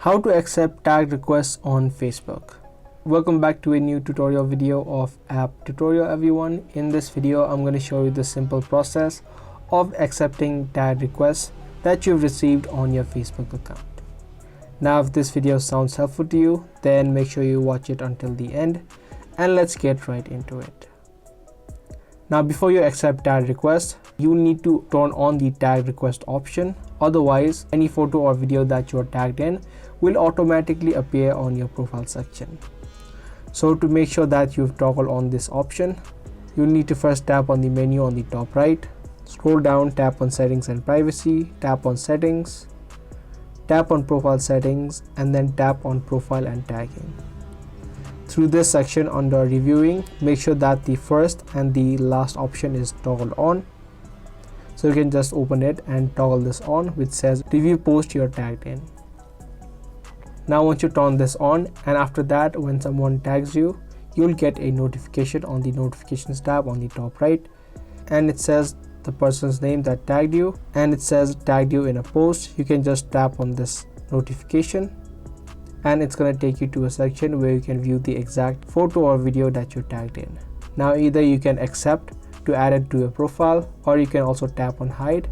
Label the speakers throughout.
Speaker 1: How to accept tag requests on Facebook. Welcome back to a new tutorial video of app tutorial everyone. In this video I'm going to show you the simple process of accepting tag requests that you've received on your Facebook account. Now if this video sounds helpful to you, then make sure you watch it until the end and let's get right into it. Now before you accept tag requests, you need to turn on the tag request option. Otherwise, any photo or video that you are tagged in will automatically appear on your profile section. So to make sure that you've toggled on this option, you need to first tap on the menu on the top right, scroll down, tap on settings and privacy, tap on settings, tap on profile settings, and then tap on profile and tagging. Through this section under reviewing, make sure that the first and the last option is toggled on. So you can just open it and toggle this on, which says review post you're tagged in. Now once you turn this on, and after that when someone tags you, you'll get a notification on the notifications tab on the top right, and it says the person's name that tagged you, and it says tagged you in a post. You can just tap on this notification and it's going to take you to a section where you can view the exact photo or video that you're tagged in. Now either you can accept to add it to your profile, or you can also tap on hide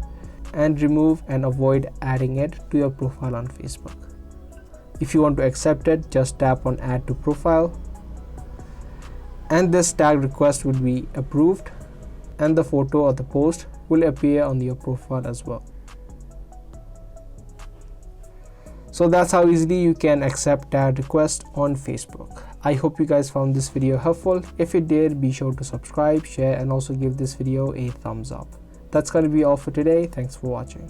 Speaker 1: and remove and avoid adding it to your profile on Facebook. If you want to accept it, just tap on add to profile and this tag request will be approved and the photo or the post will appear on your profile as well. So that's how easily you can accept tag requests on Facebook. I hope you guys found this video helpful. If you did, be sure to subscribe, share, and also give this video a thumbs up. That's going to be all for today. Thanks for watching.